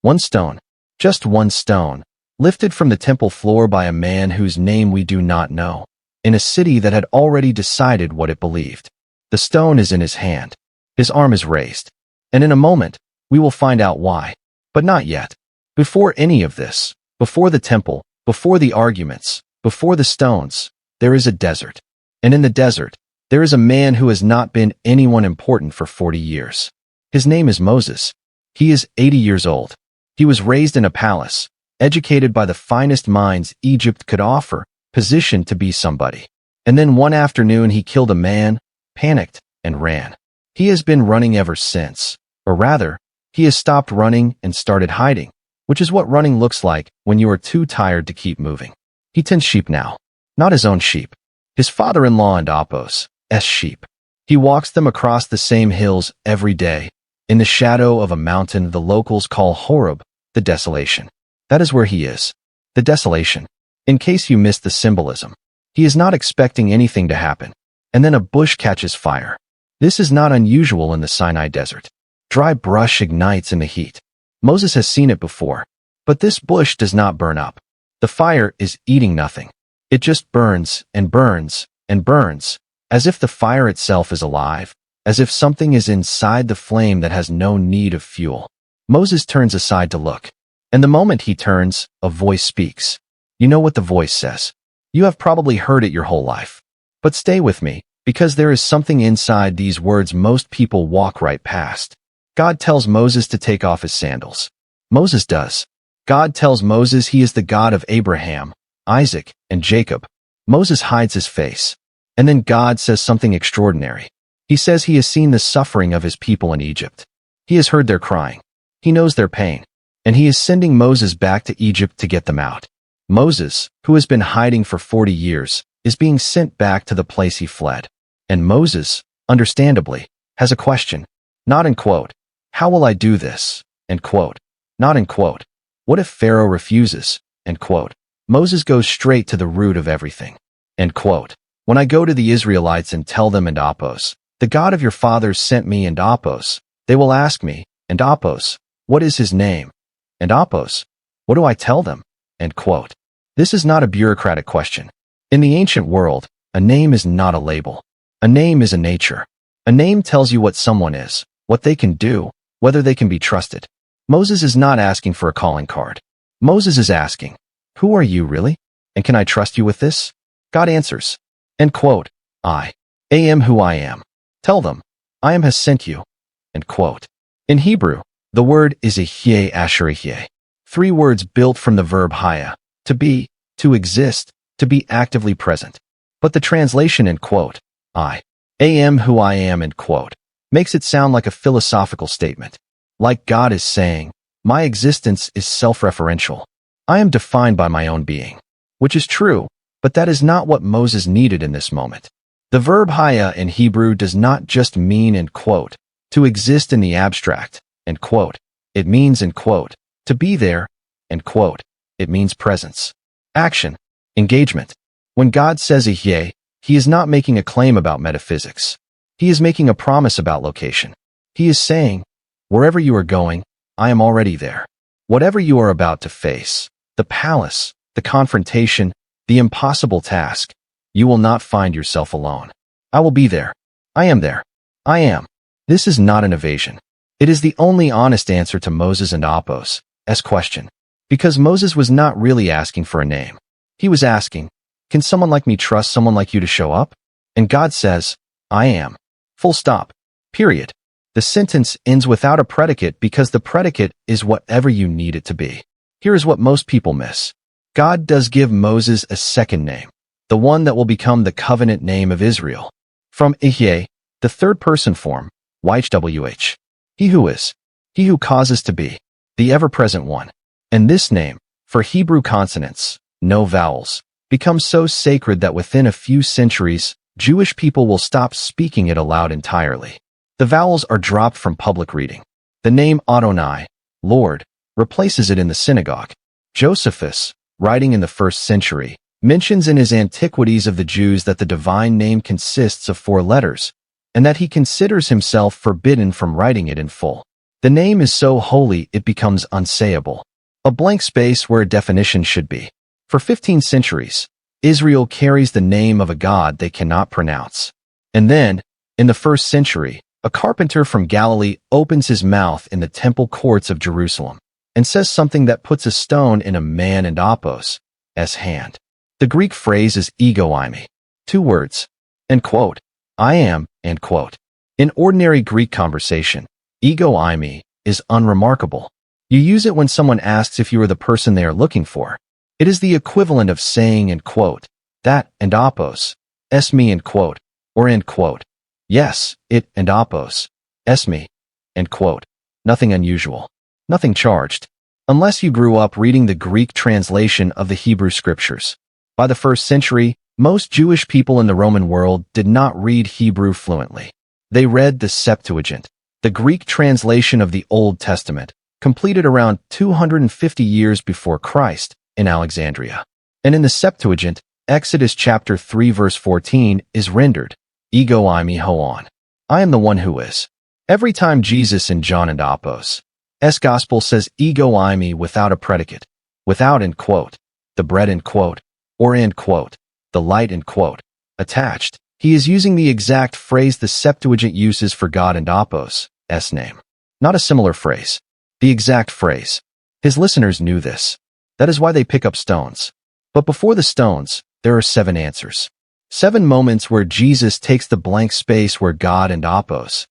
One stone, just one stone, lifted from the temple floor by a man whose name we do not know, in a city that had already decided what it believed. The stone is in his hand. His arm is raised. And in a moment, we will find out why. But not yet. Before any of this, before the temple, before the arguments, before the stones, there is a desert. And in the desert, there is a man who has not been anyone important for 40 years. His name is Moses. He is 80 years old. He was raised in a palace, educated by the finest minds Egypt could offer, positioned to be somebody. And then one afternoon he killed a man, panicked, and ran. He has been running ever since. Or rather, he has stopped running and started hiding, which is what running looks like when you are too tired to keep moving. He tends sheep now. Not his own sheep. His father-in-law and Apos' sheep. He walks them across the same hills every day, in the shadow of a mountain the locals call Horeb, the desolation. That is where he is. The desolation. In case you missed the symbolism. He is not expecting anything to happen. And then a bush catches fire. This is not unusual in the Sinai desert. Dry brush ignites in the heat. Moses has seen it before. But this bush does not burn up. The fire is eating nothing. It just burns and burns and burns, as if the fire itself is alive, as if something is inside the flame that has no need of fuel. Moses turns aside to look. And the moment he turns, a voice speaks. You know what the voice says. You have probably heard it your whole life. But stay with me, because there is something inside these words most people walk right past. God tells Moses to take off his sandals. Moses does. God tells Moses he is the God of Abraham, Isaac, and Jacob. Moses hides his face. And then God says something extraordinary. He says he has seen the suffering of his people in Egypt. He has heard their crying. He knows their pain. And he is sending Moses back to Egypt to get them out. Moses, who has been hiding for 40 years, is being sent back to the place he fled. And Moses, understandably, has a question. Not in quote, how will I do this? End quote. Not in quote, what if Pharaoh refuses? End quote. Moses goes straight to the root of everything. End quote. When I go to the Israelites and tell them, and Apos, the God of your fathers sent me, and Apos, they will ask me, and Apos, what is his name? And Apos, what do I tell them? End quote. This is not a bureaucratic question. In the ancient world, a name is not a label. A name is a nature. A name tells you what someone is, what they can do, whether they can be trusted. Moses is not asking for a calling card. Moses is asking, who are you really? And can I trust you with this? God answers, end quote, I am who I am. Tell them, I am has sent you. End quote. In Hebrew, the word is ihyeh asher ihyeh. 3 words built from the verb haya, to be, to exist, to be actively present. But the translation, end quote, I am who I am, end quote, makes it sound like a philosophical statement. Like God is saying, my existence is self-referential. I am defined by my own being. Which is true, but that is not what Moses needed in this moment. The verb haya in Hebrew does not just mean, end quote, to exist in the abstract, end quote. It means, end quote, to be there, end quote. It means presence, action, engagement. When God says ihyeh, he is not making a claim about metaphysics. He is making a promise about location. He is saying, wherever you are going, I am already there. Whatever you are about to face, the palace, the confrontation, the impossible task, you will not find yourself alone. I will be there. I am there. I am. This is not an evasion. It is the only honest answer to Moses and Apos' question. Because Moses was not really asking for a name. He was asking, can someone like me trust someone like you to show up? And God says, I am. Full stop. Period. The sentence ends without a predicate because the predicate is whatever you need it to be. Here is what most people miss. God does give Moses a second name, the one that will become the covenant name of Israel. From ihyeh, the third-person form, YHWH. He who is. He who causes to be. The ever-present one. And this name, for Hebrew consonants, no vowels, becomes so sacred that within a few centuries, Jewish people will stop speaking it aloud entirely. The vowels are dropped from public reading. The name Adonai, Lord, replaces it in the synagogue. Josephus, writing in the 1st century, mentions in his Antiquities of the Jews that the divine name consists of 4 letters, and that he considers himself forbidden from writing it in full. The name is so holy it becomes unsayable, a blank space where a definition should be. For 15 centuries, Israel carries the name of a God they cannot pronounce. And then, in the 1st century, a carpenter from Galilee opens his mouth in the temple courts of Jerusalem and says something that puts a stone in a man and Apos' hand. The Greek phrase is ego eimi, 2 words, end quote, I am, end quote. In ordinary Greek conversation, ego eimi is unremarkable. You use it when someone asks if you are the person they are looking for. It is the equivalent of saying, end quote, that and Apos' me, end quote, or end quote. Yes, it and Apos' me, end quote. Nothing unusual. Nothing charged. Unless you grew up reading the Greek translation of the Hebrew scriptures. By the 1st century, most Jewish people in the Roman world did not read Hebrew fluently. They read the Septuagint, the Greek translation of the Old Testament, completed around 250 years before Christ in Alexandria. And in the Septuagint, Exodus chapter 3 verse 14 is rendered, ego eimi hoon. I am the one who is. Every time Jesus in John and Apos' gospel says ego eimi without a predicate, without end quote, the bread end quote, or end quote, the light end quote, attached, he is using the exact phrase the Septuagint uses for God and Apos' name. Not a similar phrase. The exact phrase. His listeners knew this. That is why they pick up stones. But before the stones, there are 7 answers. 7 moments where Jesus takes the blank space where God and Apos'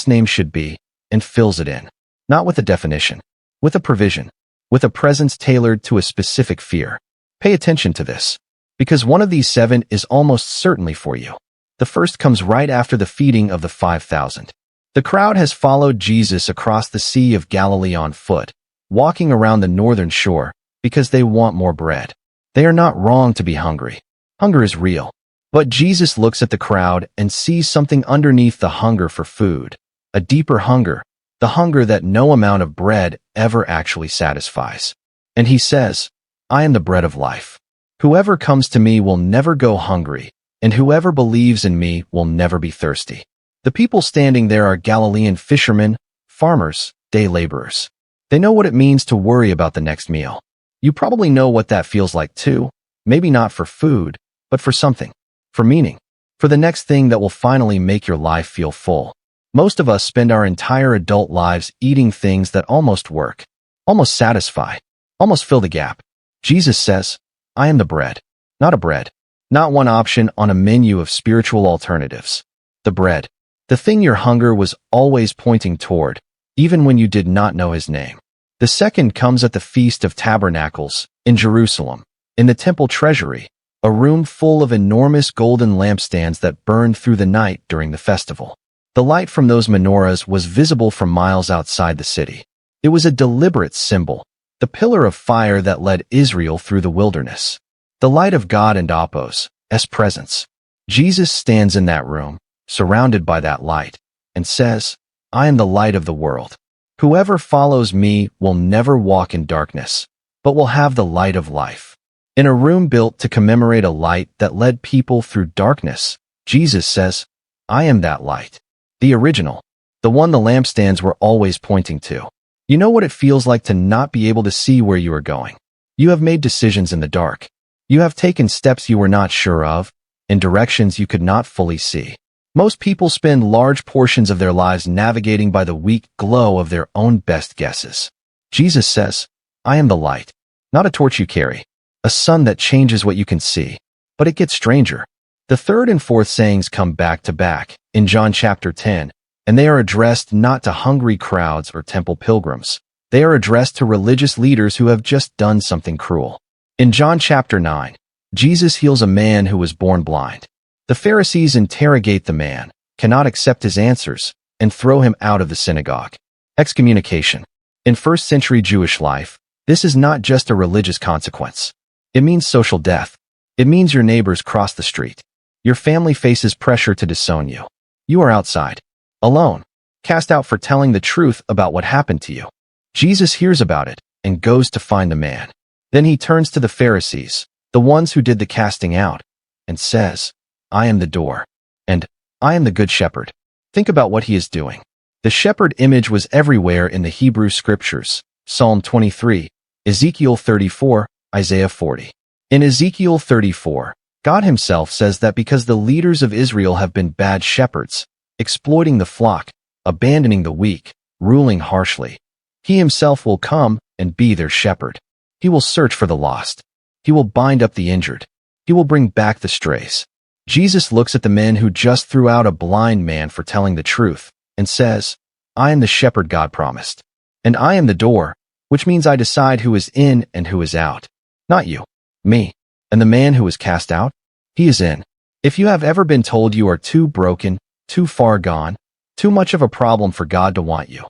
name should be and fills it in. Not with a definition, with a provision, with a presence tailored to a specific fear. Pay attention to this, because one of these 7 is almost certainly for you. The first comes right after the feeding of the 5,000. The crowd has followed Jesus across the Sea of Galilee on foot, walking around the northern shore, because they want more bread. They are not wrong to be hungry. Hunger is real. But Jesus looks at the crowd and sees something underneath the hunger for food, a deeper hunger, the hunger that no amount of bread ever actually satisfies. And he says, I am the bread of life. Whoever comes to me will never go hungry, and whoever believes in me will never be thirsty. The people standing there are Galilean fishermen, farmers, day laborers. They know what it means to worry about the next meal. You probably know what that feels like too. Maybe not for food, but for something. For meaning. For the next thing that will finally make your life feel full. Most of us spend our entire adult lives eating things that almost work, almost satisfy, almost fill the gap. Jesus says, I am the bread. Not a bread. Not one option on a menu of spiritual alternatives. The bread. The thing your hunger was always pointing toward, even when you did not know his name. The second comes at the Feast of Tabernacles, in Jerusalem, in the temple treasury, a room full of enormous golden lampstands that burned through the night during the festival. The light from those menorahs was visible from miles outside the city. It was a deliberate symbol, the pillar of fire that led Israel through the wilderness. The light of God and Apos' presence. Jesus stands in that room, surrounded by that light, and says, I am the light of the world. Whoever follows me will never walk in darkness, but will have the light of life. In a room built to commemorate a light that led people through darkness, Jesus says, I am that light. The original. The one the lampstands were always pointing to. You know what it feels like to not be able to see where you are going. You have made decisions in the dark. You have taken steps you were not sure of, in directions you could not fully see. Most people spend large portions of their lives navigating by the weak glow of their own best guesses. Jesus says, I am the light. Not a torch you carry. A sun that changes what you can see. But it gets stranger. The third and fourth sayings come back to back, in John chapter 10, and they are addressed not to hungry crowds or temple pilgrims. They are addressed to religious leaders who have just done something cruel. In John chapter 9, Jesus heals a man who was born blind. The Pharisees interrogate the man, cannot accept his answers, and throw him out of the synagogue. Excommunication. In first-century Jewish life, this is not just a religious consequence. It means social death. It means your neighbors cross the street. Your family faces pressure to disown you. You are outside, alone, cast out for telling the truth about what happened to you. Jesus hears about it and goes to find the man. Then he turns to the Pharisees, the ones who did the casting out, and says, I am the door, and I am the good shepherd. Think about what he is doing. The shepherd image was everywhere in the Hebrew scriptures: Psalm 23, Ezekiel 34, Isaiah 40. In Ezekiel 34, God himself says that because the leaders of Israel have been bad shepherds, exploiting the flock, abandoning the weak, ruling harshly, he himself will come and be their shepherd. He will search for the lost. He will bind up the injured. He will bring back the strays. Jesus looks at the men who just threw out a blind man for telling the truth and says, I am the shepherd God promised. And I am the door, which means I decide who is in and who is out. Not you, me. And the man who was cast out, he is in. If you have ever been told you are too broken, too far gone, too much of a problem for God to want you,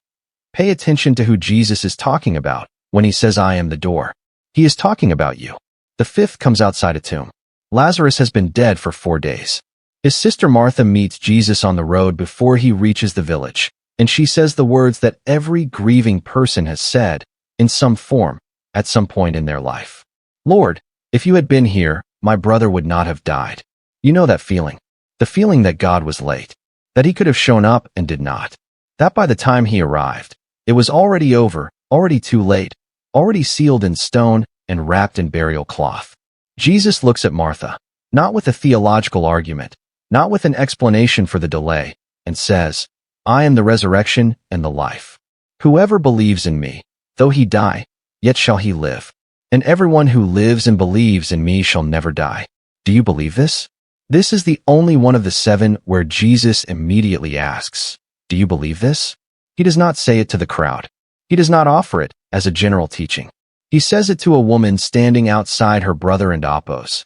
pay attention to who Jesus is talking about when he says, I am the door. He is talking about you. The fifth comes outside a tomb. Lazarus has been dead for 4 days. His sister Martha meets Jesus on the road before he reaches the village, and she says the words that every grieving person has said, in some form, at some point in their life. Lord, if you had been here, my brother would not have died. You know that feeling. The feeling that God was late. That he could have shown up and did not. That by the time he arrived, it was already over, already too late, already sealed in stone and wrapped in burial cloth. Jesus looks at Martha, not with a theological argument, not with an explanation for the delay, and says, I am the resurrection and the life. Whoever believes in me, though he die, yet shall he live. And everyone who lives and believes in me shall never die. Do you believe this? This is the only one of the 7 where Jesus immediately asks, do you believe this? He does not say it to the crowd. He does not offer it as a general teaching. He says it to a woman standing outside her brother and Apos'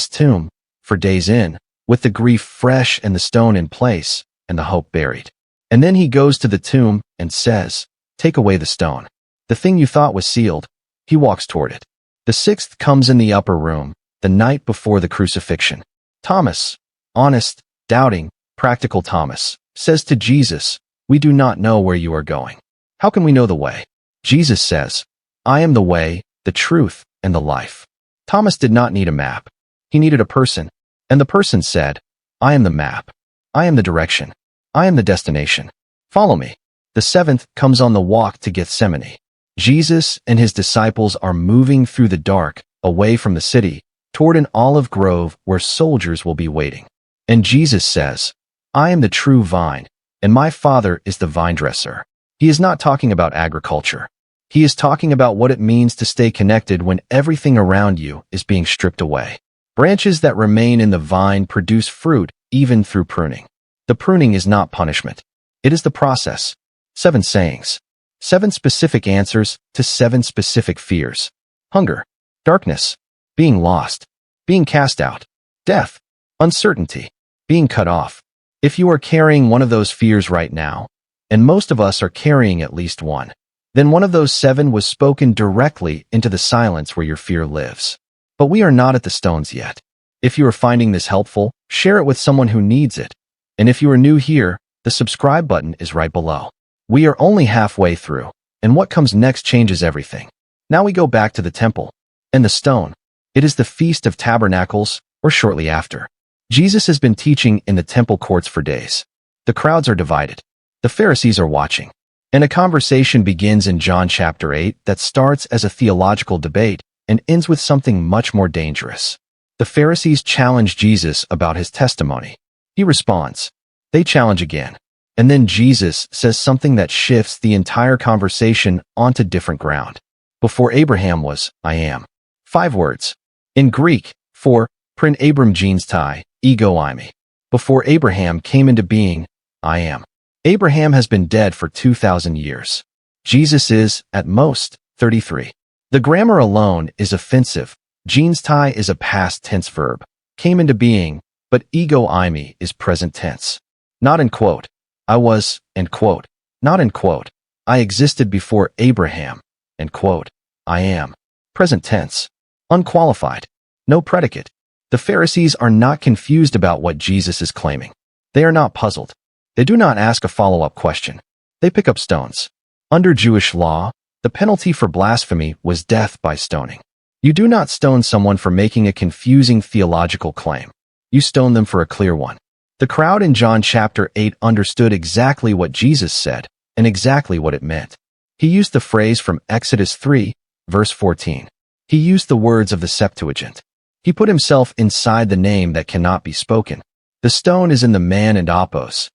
tomb, for days in, with the grief fresh and the stone in place, and the hope buried. And then he goes to the tomb and says, take away the stone. The thing you thought was sealed. He walks toward it. The 6th comes in the upper room, the night before the crucifixion. Thomas, honest, doubting, practical Thomas, says to Jesus, we do not know where you are going. How can we know the way? Jesus says, I am the way, the truth, and the life. Thomas did not need a map. He needed a person. And the person said, I am the map. I am the direction. I am the destination. Follow me. The 7th comes on the walk to Gethsemane. Jesus and his disciples are moving through the dark, away from the city, toward an olive grove where soldiers will be waiting. And Jesus says, I am the true vine, and my Father is the vine dresser. He is not talking about agriculture. He is talking about what it means to stay connected when everything around you is being stripped away. Branches that remain in the vine produce fruit even through pruning. The pruning is not punishment. It is the process. 7 sayings. 7 specific answers to 7 specific fears. Hunger, darkness, being lost, being cast out, death, uncertainty, being cut off. If you are carrying one of those fears right now, and most of us are carrying at least one, then one of those 7 was spoken directly into the silence where your fear lives. But we are not at the stones yet. If you are finding this helpful, share it with someone who needs it. And if you are new here, the subscribe button is right below. We are only halfway through, and what comes next changes everything. Now we go back to the temple. And the stone. It is the Feast of Tabernacles, or shortly after. Jesus has been teaching in the temple courts for days. The crowds are divided. The Pharisees are watching. And a conversation begins in John chapter 8 that starts as a theological debate and ends with something much more dangerous. The Pharisees challenge Jesus about his testimony. He responds. They challenge again. And then Jesus says something that shifts the entire conversation onto different ground. Before Abraham was, I am. 5 words. In Greek, for prin Abram genes tai, ego eimi. Before Abraham came into being, I am. Abraham has been dead for 2,000 years. Jesus is, at most, 33. The grammar alone is offensive. Genes tai is a past tense verb. Came into being, but ego eimi is present tense. Not in quote. I was, end quote. Not in quote. I existed before Abraham, end quote. I am. Present tense. Unqualified. No predicate. The Pharisees are not confused about what Jesus is claiming. They are not puzzled. They do not ask a follow-up question. They pick up stones. Under Jewish law, the penalty for blasphemy was death by stoning. You do not stone someone for making a confusing theological claim. You stone them for a clear one. The crowd in John chapter 8 understood exactly what Jesus said and exactly what it meant. He used the phrase from Exodus 3, verse 14. He used the words of the Septuagint. He put himself inside the name that cannot be spoken. The stone is in the man and Apos'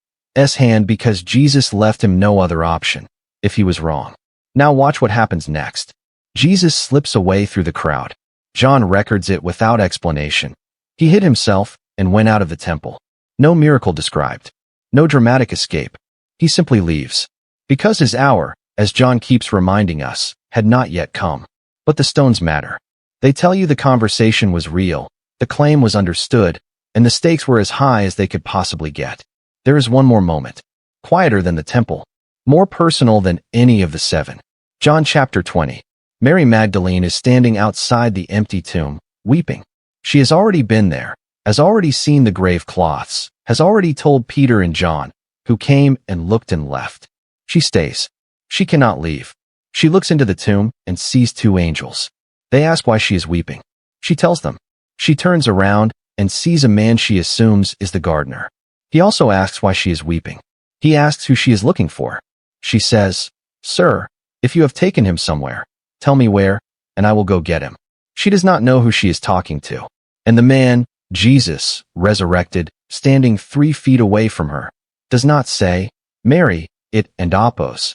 hand because Jesus left him no other option if he was wrong. Now watch what happens next. Jesus slips away through the crowd. John records it without explanation. He hid himself and went out of the temple. No miracle described. No dramatic escape. He simply leaves. Because his hour, as John keeps reminding us, had not yet come. But the stones matter. They tell you the conversation was real, the claim was understood, and the stakes were as high as they could possibly get. There is one more moment. Quieter than the temple. More personal than any of the seven. John chapter 20. Mary Magdalene is standing outside the empty tomb, weeping. She has already been there, has already seen the grave cloths, has already told Peter and John, who came and looked and left. She stays. She cannot leave. She looks into the tomb and sees two angels. They ask why she is weeping. She tells them. She turns around and sees a man she assumes is the gardener. He also asks why she is weeping. He asks who she is looking for. She says, "Sir, if you have taken him somewhere, tell me where, and I will go get him." She does not know who she is talking to. And the man, Jesus, resurrected, standing 3 feet away from her, does not say, "Mary, it and Apos,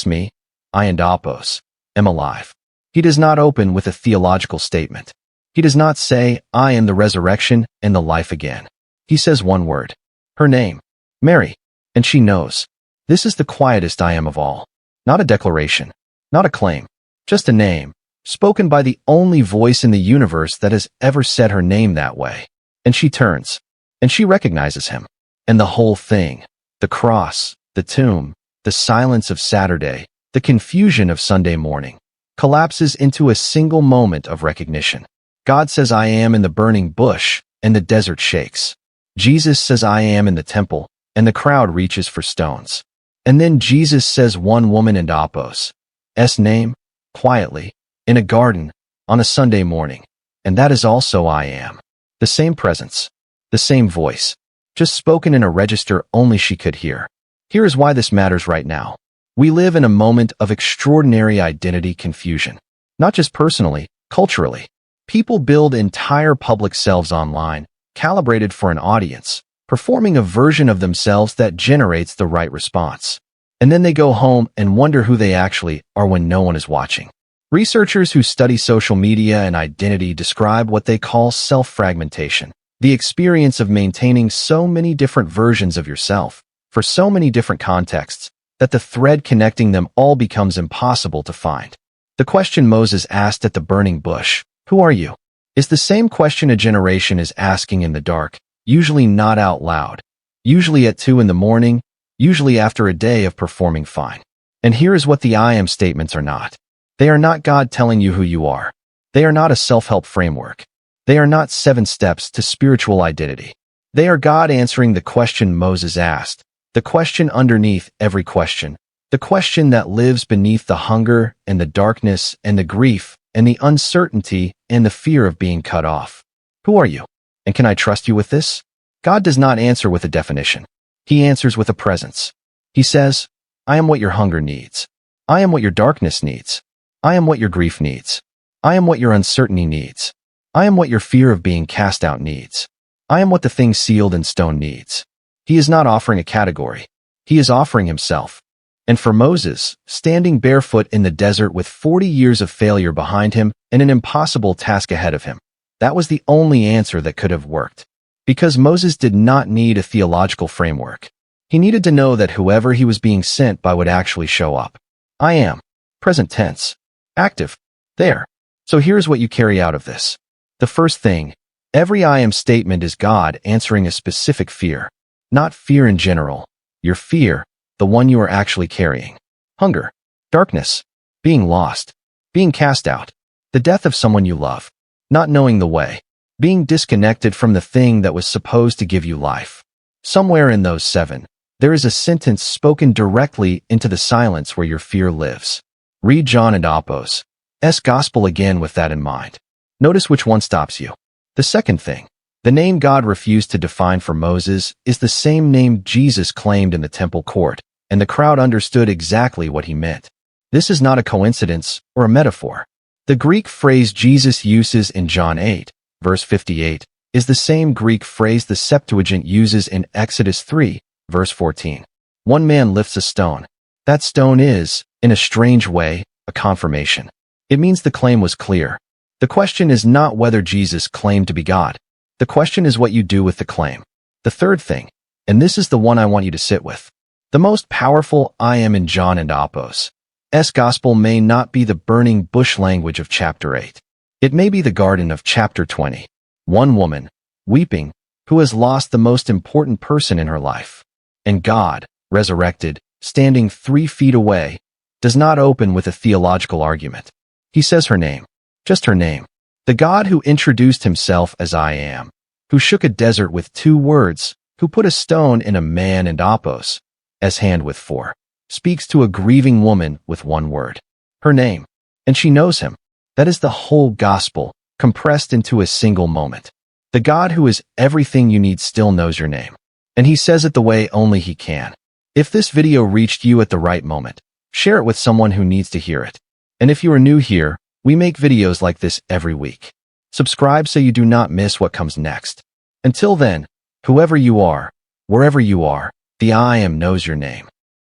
me, I and Apos, am alive." He does not open with a theological statement. He does not say, "I am the resurrection and the life again." He says one word. Her name. Mary. And she knows. This is the quietest I am of all. Not a declaration. Not a claim. Just a name, spoken by the only voice in the universe that has ever said her name that way. And she turns. And she recognizes him. And the whole thing, the cross, the tomb, the silence of Saturday, the confusion of Sunday morning, collapses into a single moment of recognition. God says, "I am," in the burning bush, and the desert shakes. Jesus says, "I am," in the temple, and the crowd reaches for stones. And then Jesus says one woman and Apos' name, quietly, in a garden, on a Sunday morning. And that is also "I am." The same presence. The same voice. Just spoken in a register only she could hear. Here is why this matters right now. We live in a moment of extraordinary identity confusion. Not just personally, culturally. People build entire public selves online, calibrated for an audience, performing a version of themselves that generates the right response. And then they go home and wonder who they actually are when no one is watching. Researchers who study social media and identity describe what they call self-fragmentation, the experience of maintaining so many different versions of yourself, for so many different contexts, that the thread connecting them all becomes impossible to find. The question Moses asked at the burning bush, "Who are you?" is the same question a generation is asking in the dark, usually not out loud, usually at 2 in the morning, usually after a day of performing fine. And here is what the I am statements are not. They are not God telling you who you are. They are not a self-help framework. They are not 7 steps to spiritual identity. They are God answering the question Moses asked, the question underneath every question, the question that lives beneath the hunger and the darkness and the grief and the uncertainty and the fear of being cut off. Who are you? And can I trust you with this? God does not answer with a definition. He answers with a presence. He says, "I am what your hunger needs. I am what your darkness needs. I am what your grief needs. I am what your uncertainty needs. I am what your fear of being cast out needs. I am what the thing sealed in stone needs." He is not offering a category. He is offering himself. And for Moses, standing barefoot in the desert with 40 years of failure behind him and an impossible task ahead of him, that was the only answer that could have worked. Because Moses did not need a theological framework. He needed to know that whoever he was being sent by would actually show up. I am. Present tense. Active. There. So here's what you carry out of this. The first thing, every I am statement is God answering a specific fear. Not fear in general. Your fear, the one you are actually carrying. Hunger. Darkness. Being lost. Being cast out. The death of someone you love. Not knowing the way. Being disconnected from the thing that was supposed to give you life. Somewhere in those 7, there is a sentence spoken directly into the silence where your fear lives. Read John and Apos' gospel again with that in mind. Notice which one stops you. The second thing, The name God refused to define for Moses is the same name Jesus claimed in the temple court, and the crowd understood exactly what he meant. This is not a coincidence or a metaphor. The Greek phrase Jesus uses in John 8, verse 58, is the same Greek phrase the Septuagint uses in Exodus 3, verse 14. One man lifts a stone. That stone is, in a strange way, a confirmation. It means the claim was clear. The question is not whether Jesus claimed to be God. The question is what you do with the claim. The third thing, and this is the one I want you to sit with. The most powerful I am in John and Apos' gospel may not be the burning bush language of chapter 8. It may be the garden of chapter 20. One woman, weeping, who has lost the most important person in her life. And God, resurrected, standing 3 feet away, does not open with a theological argument. He says her name, just her name. The God who introduced himself as I am, who shook a desert with 2 words, who put a stone in a man and Apos' hand with 4, speaks to a grieving woman with 1 word, her name, and she knows him. That is the whole gospel, compressed into a single moment. The God who is everything you need still knows your name, and he says it the way only he can. If this video reached you at the right moment, share it with someone who needs to hear it. And if you are new here, we make videos like this every week. Subscribe so you do not miss what comes next. Until then, whoever you are, wherever you are, the I Am knows your name.